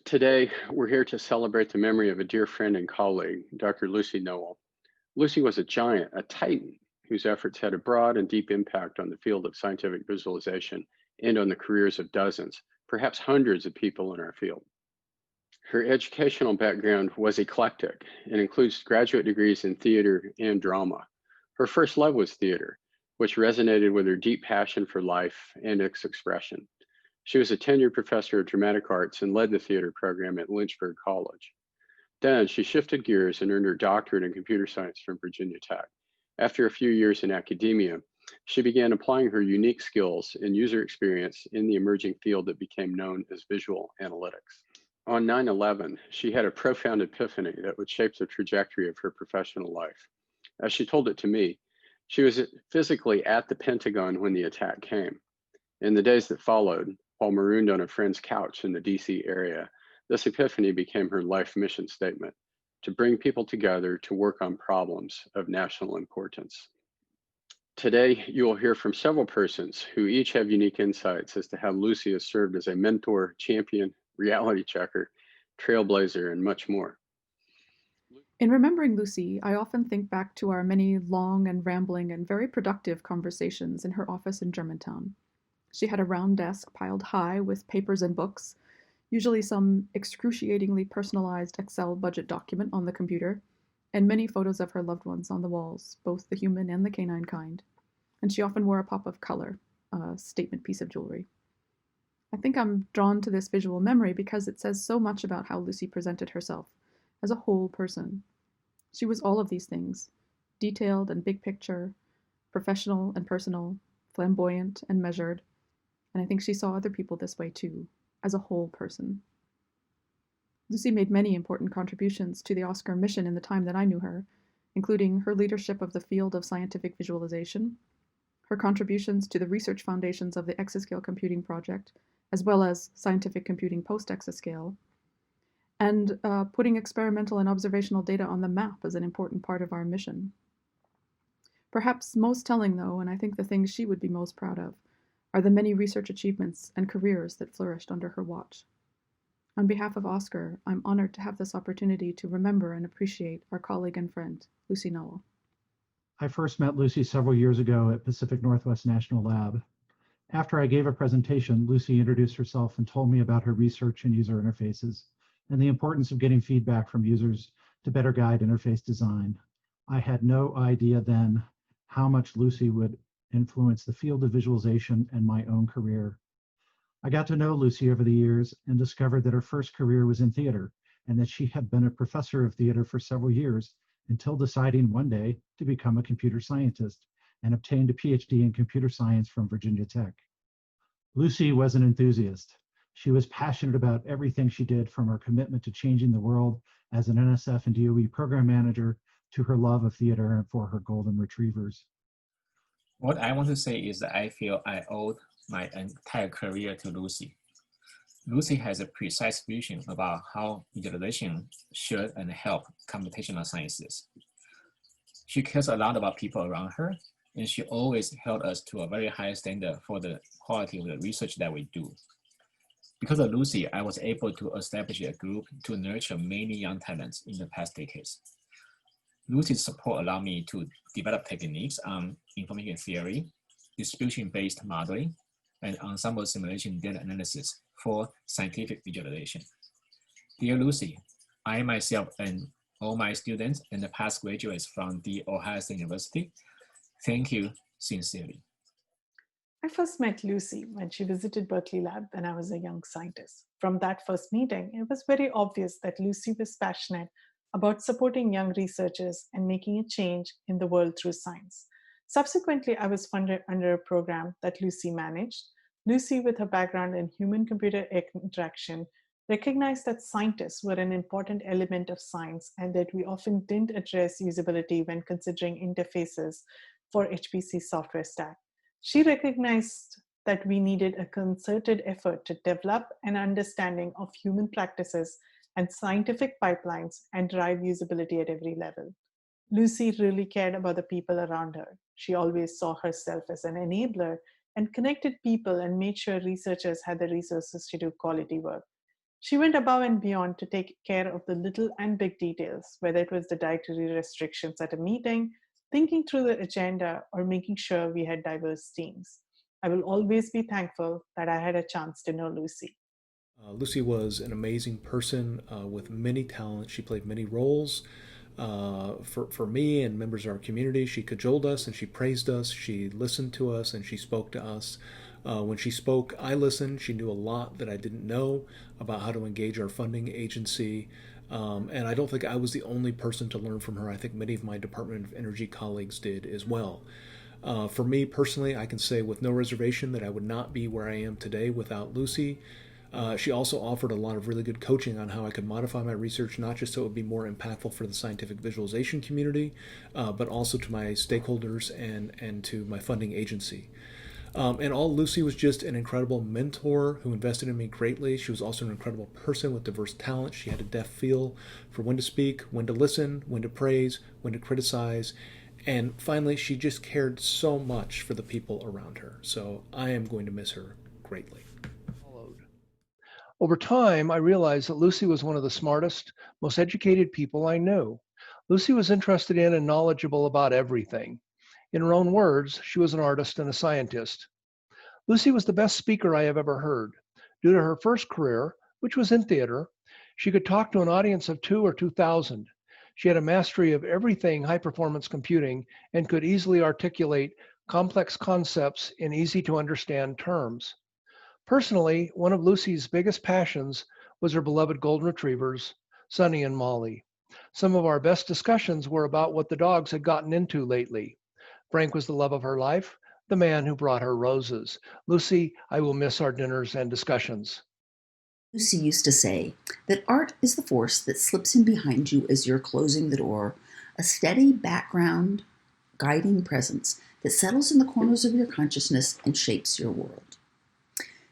Today, we're here to celebrate the memory of a dear friend and colleague, Dr. Lucy Nowell. Lucy was a giant, a titan, whose efforts had a broad and deep impact on the field of scientific visualization and on the careers of dozens, perhaps hundreds of people in our field. Her educational background was eclectic and includes graduate degrees in theater and drama. Her first love was theater, which resonated with her deep passion for life and its expression. She was a tenured professor of dramatic arts and led the theater program at Lynchburg College. Then she shifted gears and earned her doctorate in computer science from Virginia Tech. After a few years in academia, she began applying her unique skills and user experience in the emerging field that became known as visual analytics. On 9/11, she had a profound epiphany that would shape the trajectory of her professional life. As she told it to me, she was physically at the Pentagon when the attack came. In the days that followed, while marooned on a friend's couch in the DC area, this epiphany became her life mission statement: to bring people together to work on problems of national importance. Today, you will hear from several persons who each have unique insights as to how Lucy has served as a mentor, champion, reality checker, trailblazer, and much more. In remembering Lucy, I often think back to our many long and rambling and very productive conversations in her office in Germantown. She had a round desk piled high with papers and books, usually some excruciatingly personalized Excel budget document on the computer, and many photos of her loved ones on the walls, both the human and the canine kind. And she often wore a pop of color, a statement piece of jewelry. I think I'm drawn to this visual memory because it says so much about how Lucy presented herself as a whole person. She was all of these things: detailed and big picture, professional and personal, flamboyant and measured, and I think she saw other people this way too, as a whole person. Lucy made many important contributions to the Oscar mission in the time that I knew her, including her leadership of the field of scientific visualization, her contributions to the research foundations of the Exascale Computing Project, as well as scientific computing post-exascale, and putting experimental and observational data on the map as an important part of our mission. Perhaps most telling, though, and I think the things she would be most proud of, are the many research achievements and careers that flourished under her watch. On behalf of Oscar, I'm honored to have this opportunity to remember and appreciate our colleague and friend, Lucy Nowell. I first met Lucy several years ago at Pacific Northwest National Lab. After I gave a presentation, Lucy introduced herself and told me about her research in user interfaces and the importance of getting feedback from users to better guide interface design. I had no idea then how much Lucy would influence the field of visualization and my own career. I got to know Lucy over the years and discovered that her first career was in theater and that she had been a professor of theater for several years until deciding one day to become a computer scientist and obtained a PhD in computer science from Virginia Tech. Lucy was an enthusiast. She was passionate about everything she did, from her commitment to changing the world as an NSF and DOE program manager to her love of theater and for her golden retrievers. What I want to say is that I feel I owed my entire career to Lucy. Lucy has a precise vision about how visualization should and help computational sciences. She cares a lot about people around her, and she always held us to a very high standard for the quality of the research that we do. Because of Lucy, I was able to establish a group to nurture many young talents in the past decades. Lucy's support allowed me to develop techniques on information theory, distribution-based modeling, and ensemble simulation data analysis for scientific visualization. Dear Lucy, I myself and all my students and the past graduates from the Ohio State University, thank you sincerely. I first met Lucy when she visited Berkeley Lab when I was a young scientist. From that first meeting, it was very obvious that Lucy was passionate about supporting young researchers and making a change in the world through science. Subsequently, I was funded under a program that Lucy managed. Lucy, with her background in human-computer interaction, recognized that scientists were an important element of science and that we often didn't address usability when considering interfaces for HPC software stack. She recognized that we needed a concerted effort to develop an understanding of human practices and scientific pipelines and drive usability at every level. Lucy really cared about the people around her. She always saw herself as an enabler and connected people and made sure researchers had the resources to do quality work. She went above and beyond to take care of the little and big details, whether it was the dietary restrictions at a meeting, thinking through the agenda, or making sure we had diverse teams. I will always be thankful that I had a chance to know Lucy. Lucy was an amazing person with many talents. She played many roles. For me and members of our community, she cajoled us and she praised us. She listened to us and she spoke to us. When she spoke, I listened. She knew a lot that I didn't know about how to engage our funding agency. And I don't think I was the only person to learn from her. I think many of my Department of Energy colleagues did as well. For me personally, I can say with no reservation that I would not be where I am today without Lucy. She also offered a lot of really good coaching on how I could modify my research, not just so it would be more impactful for the scientific visualization community, but also to my stakeholders and to my funding agency. And all, Lucy was just an incredible mentor who invested in me greatly. She was also an incredible person with diverse talent. She had a deft feel for when to speak, when to listen, when to praise, when to criticize. And finally, she just cared so much for the people around her. So I am going to miss her greatly. Over time, I realized that Lucy was one of the smartest, most educated people I knew. Lucy was interested in and knowledgeable about everything. In her own words, she was an artist and a scientist. Lucy was the best speaker I have ever heard. Due to her first career, which was in theater, she could talk to an audience of 2 or 2,000. She had a mastery of everything high-performance computing and could easily articulate complex concepts in easy-to-understand terms. Personally, one of Lucy's biggest passions was her beloved golden retrievers, Sunny and Molly. Some of our best discussions were about what the dogs had gotten into lately. Frank was the love of her life, the man who brought her roses. Lucy, I will miss our dinners and discussions. Lucy used to say that art is the force that slips in behind you as you're closing the door, a steady background, guiding presence that settles in the corners of your consciousness and shapes your world.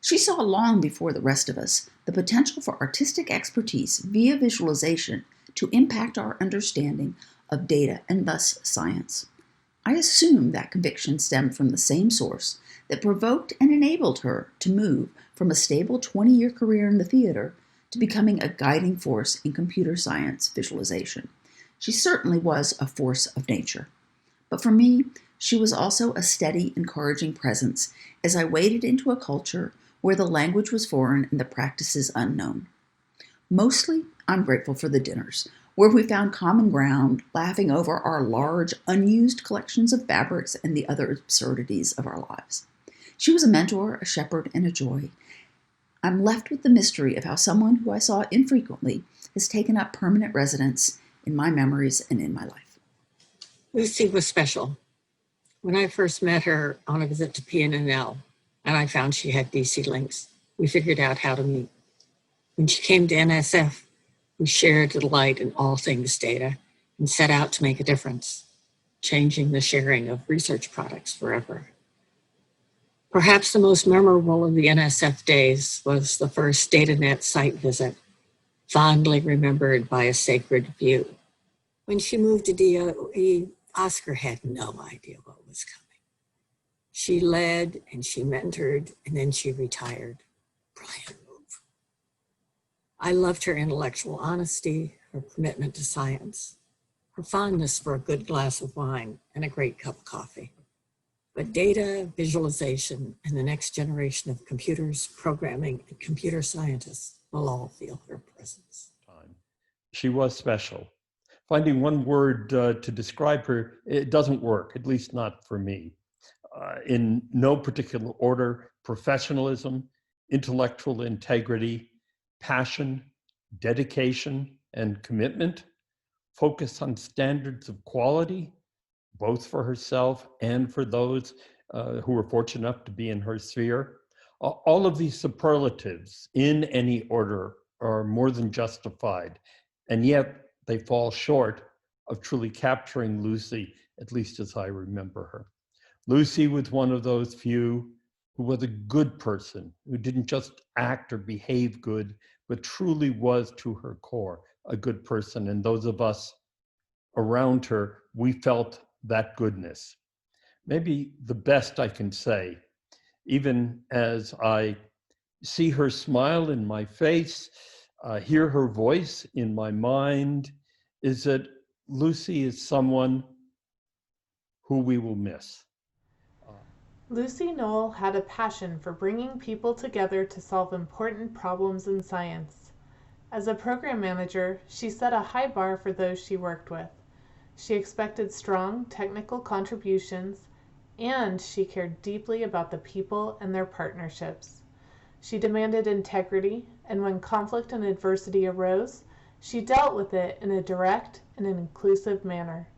She saw long before the rest of us the potential for artistic expertise via visualization to impact our understanding of data and thus science. I assume that conviction stemmed from the same source that provoked and enabled her to move from a stable 20-year career in the theater to becoming a guiding force in computer science visualization. She certainly was a force of nature. But for me, she was also a steady, encouraging presence as I waded into a culture where the language was foreign and the practices unknown. Mostly, I'm grateful for the dinners, where we found common ground, laughing over our large, unused collections of fabrics and the other absurdities of our lives. She was a mentor, a shepherd, and a joy. I'm left with the mystery of how someone who I saw infrequently has taken up permanent residence in my memories and in my life. Lucy was special. When I first met her on a visit to PNNL, and I found she had DC links, we figured out how to meet. When she came to NSF, we shared a delight in all things data and set out to make a difference, changing the sharing of research products forever. Perhaps the most memorable of the NSF days was the first DataNet site visit, fondly remembered by a sacred view. When she moved to DOE, Oscar had no idea what was coming. She led and she mentored, and then she retired. Brilliant move. I loved her intellectual honesty, her commitment to science, her fondness for a good glass of wine and a great cup of coffee. But data, visualization, and the next generation of computers, programming, and computer scientists will all feel her presence. She was special. Finding one word to describe her, it doesn't work, at least not for me. In no particular order: professionalism, intellectual integrity, passion, dedication, and commitment, focus on standards of quality, both for herself and for those who were fortunate enough to be in her sphere. All of these superlatives in any order are more than justified, and yet they fall short of truly capturing Lucy, at least as I remember her. Lucy was one of those few who was a good person, who didn't just act or behave good, but truly was to her core a good person. And those of us around her, we felt that goodness. Maybe the best I can say, even as I see her smile in my face, hear her voice in my mind, is that Lucy is someone who we will miss. Lucy Nowell had a passion for bringing people together to solve important problems in science. As a program manager, she set a high bar for those she worked with. She expected strong technical contributions, and she cared deeply about the people and their partnerships. She demanded integrity, and when conflict and adversity arose, she dealt with it in a direct and inclusive manner.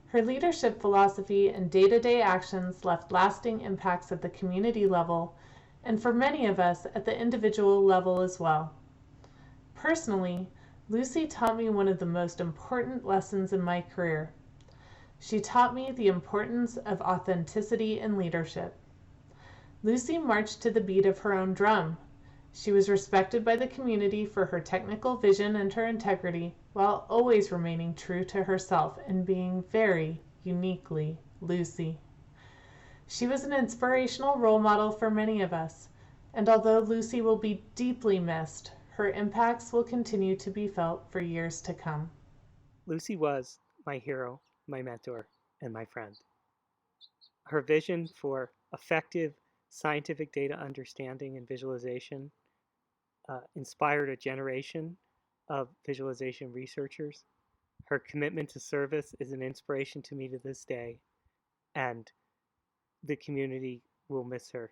Her leadership philosophy and day-to-day actions left lasting impacts at the community level, and for many of us at the individual level as well. Personally, Lucy taught me one of the most important lessons in my career. She taught me the importance of authenticity in leadership. Lucy marched to the beat of her own drum. She was respected by the community for her technical vision and her integrity, while always remaining true to herself and being very uniquely Lucy. She was an inspirational role model for many of us, and although Lucy will be deeply missed, her impacts will continue to be felt for years to come. Lucy was my hero, my mentor, and my friend. Her vision for effective scientific data understanding and visualization inspired a generation of visualization researchers. Her commitment to service is an inspiration to me to this day, and the community will miss her.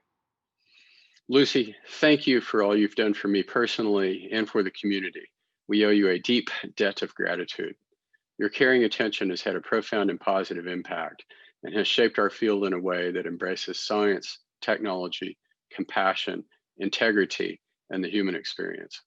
Lucy, thank you for all you've done for me personally and for the community. We owe you a deep debt of gratitude. Your caring attention has had a profound and positive impact and has shaped our field in a way that embraces science, technology, compassion, integrity, and the human experience.